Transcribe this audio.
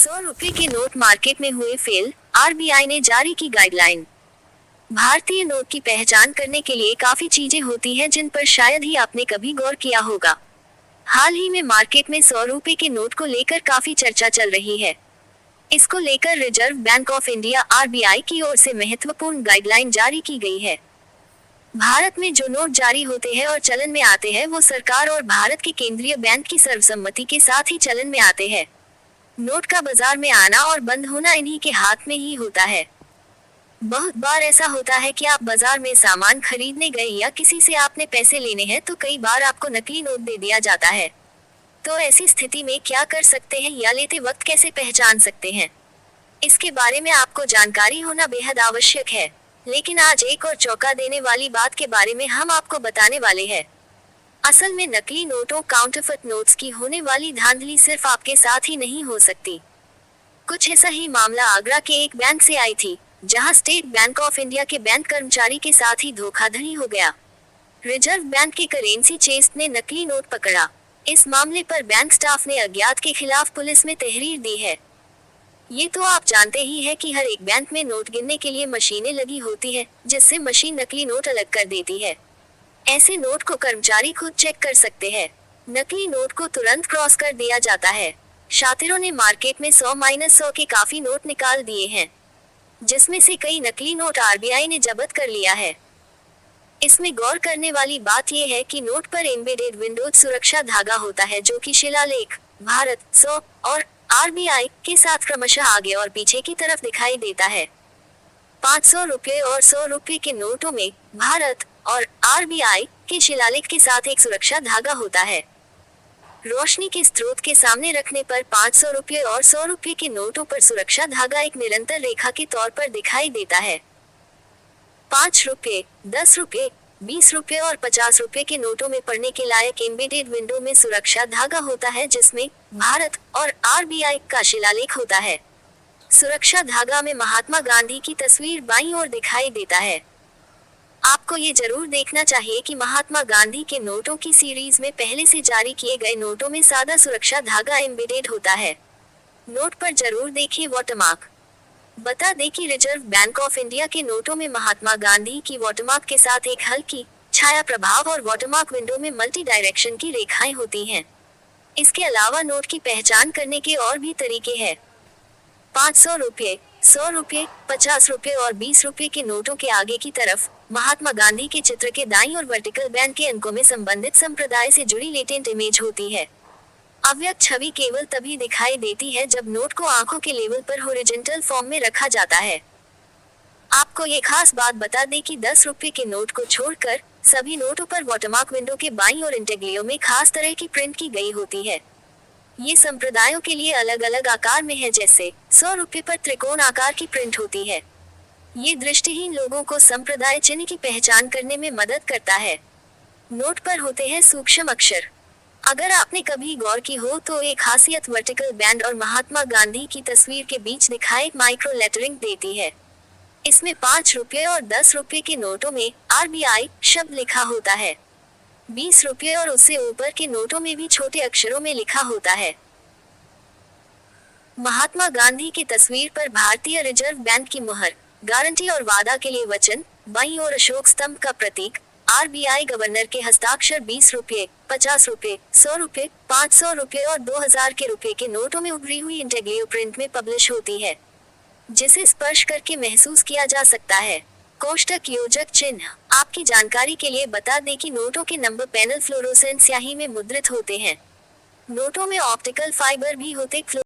₹100 के note market में हुए फेल, आरबीआई ने जारी की गाइडलाइन। भारतीय नोट की पहचान करने के लिए काफी चीजें होती हैं जिन पर शायद ही आपने कभी गौर किया होगा। हाल ही में मार्केट में ₹100 के नोट को लेकर काफी चर्चा चल रही है। इसको लेकर reserve bank of India RBI की ओर से महत्वपूर्ण गाइडलाइन जारी की गई है। भारत में जो नोट जारी होते हैं और चलन में आते हैं वो सरकार और भारत के केंद्रीय बैंक की सर्वसम्मति के साथ ही चलन में आते हैं। नोट का बाजार में आना और बंद होना इन्हीं के हाथ में ही होता है। बहुत बार ऐसा होता है कि आप बाजार में सामान खरीदने गए या किसी से आपने पैसे लेने हैं तो कई बार आपको नकली नोट दे दिया जाता है। तो ऐसी स्थिति में क्या कर सकते हैं या लेते वक्त कैसे पहचान सकते हैं, इसके बारे में आपको जानकारी होना बेहद आवश्यक है। लेकिन आज एक और चौंका देने वाली बात के बारे में हम आपको बताने वाले हैं। असल में नकली नोटों काउंटरफेट नोट्स की होने वाली धांधली सिर्फ आपके साथ ही नहीं हो सकती। कुछ ऐसा ही मामला आगरा के एक बैंक से आई थी, जहां स्टेट बैंक ऑफ इंडिया के बैंक कर्मचारी के साथ ही धोखाधड़ी हो गया। रिजर्व बैंक के करेंसी चेस्ट ने नकली नोट पकड़ा। इस मामले पर बैंक स्टाफ ने अज्ञात के खिलाफ पुलिस में तहरीर दी है। ये तो आप जानते ही हैं कि हर एक बैंक में नोट गिनने के लिए मशीनें लगी होती है, जिससे मशीन नकली नोट अलग कर देती है। ऐसे नोट को कर्मचारी खुद चेक कर सकते हैं। नकली नोट को तुरंत क्रॉस कर दिया जाता है। शातिरों ने मार्केट में 100-100 के काफी नोट निकाल दिए हैं, जिसमें से कई नकली नोट आरबीआई ने जब्त कर लिया है। इसमें गौर करने वाली बात यह है कि नोट पर एम्बेडेड विंडोज सुरक्षा धागा होता है, जो कि शिलालेख भारत 100 और आरबीआई के साथ क्रमशः आगे और पीछे की तरफ दिखाई देता है। ₹500 और ₹100 के नोटों में भारत और आरबीआई के शिलालेख के साथ एक सुरक्षा धागा होता है। रोशनी के स्रोत के सामने रखने पर ₹500 और ₹100 के नोटों पर सुरक्षा धागा एक निरंतर रेखा के तौर पर दिखाई देता है। ₹5, ₹10, ₹20 और ₹50 के नोटों में पढ़ने के लायक एम्बेडेड विंडो में सुरक्षा धागा होता है, जिसमें भारत और आरबीआई का शिलालेख होता है। सुरक्षा धागा में महात्मा गांधी की तस्वीर बाईं ओर दिखाई देता है। आपको ये जरूर देखना चाहिए कि महात्मा गांधी के नोटों की सीरीज में पहले से जारी किए गए नोटों में सादा सुरक्षा धागा एम्बेडेड होता है। नोट पर जरूर देखिए वाटरमार्क। बता दें कि रिजर्व बैंक ऑफ इंडिया के नोटों में महात्मा गांधी की वाटरमार्क के साथ एक हल्की छाया प्रभाव और वाटरमार्क विंडो में मल्टी डायरेक्शन की रेखाएं होती हैं। इसके अलावा नोट की पहचान करने के और भी तरीके हैं। ₹500, ₹100, ₹50 और ₹20 के नोटों के आगे की तरफ महात्मा गांधी के चित्र के दाईं और वर्टिकल बैंड के अंकों में संबंधित संप्रदाय से जुड़ी लेटेंट इमेज होती है। अव्यक्त छवि केवल तभी दिखाई देती है जब नोट को आंखों के लेवल पर हॉरिजॉन्टल फॉर्म में रखा जाता है। आपको ये खास बात बता दें कि ₹10 के नोट को छोड़कर सभी नोटों पर वाटरमार्क विंडो के बाईं और इंटेग्लियो में खास तरह की प्रिंट की गई होती है। ये संप्रदायों के लिए अलग अलग आकार में है, जैसे ₹100 पर त्रिकोण आकार की प्रिंट होती है। ये दृष्टिहीन लोगों को संप्रदाय चिन्ह की पहचान करने में मदद करता है। नोट पर होते हैं सूक्ष्म अक्षर। अगर आपने कभी गौर की हो तो एक खासियत वर्टिकल बैंड और महात्मा गांधी की तस्वीर के बीच दिखाई माइक्रो लेटरिंग देती है। इसमें ₹5 और ₹10 के नोटों में आरबीआई शब्द लिखा होता है। ₹20 और उससे ऊपर के नोटों में भी छोटे अक्षरों में लिखा होता है। महात्मा गांधी की तस्वीर पर भारतीय रिजर्व बैंक की मुहर, गारंटी और वादा के लिए वचन, बाईं ओर अशोक स्तंभ का प्रतीक, आरबीआई गवर्नर के हस्ताक्षर ₹20, ₹50, ₹100, ₹500 और ₹2000 के रुपए के नोटों में उभरी हुई इंटेग्लियो प्रिंट में पब्लिश होती है, जिसे स्पर्श करके महसूस किया जा सकता है। कोष्ठक योजक चिन्ह। आपकी जानकारी के लिए बता दें कि नोटों के नंबर पैनल फ्लोरोसेंट स्याही में मुद्रित होते हैं। नोटों में ऑप्टिकल फाइबर भी होते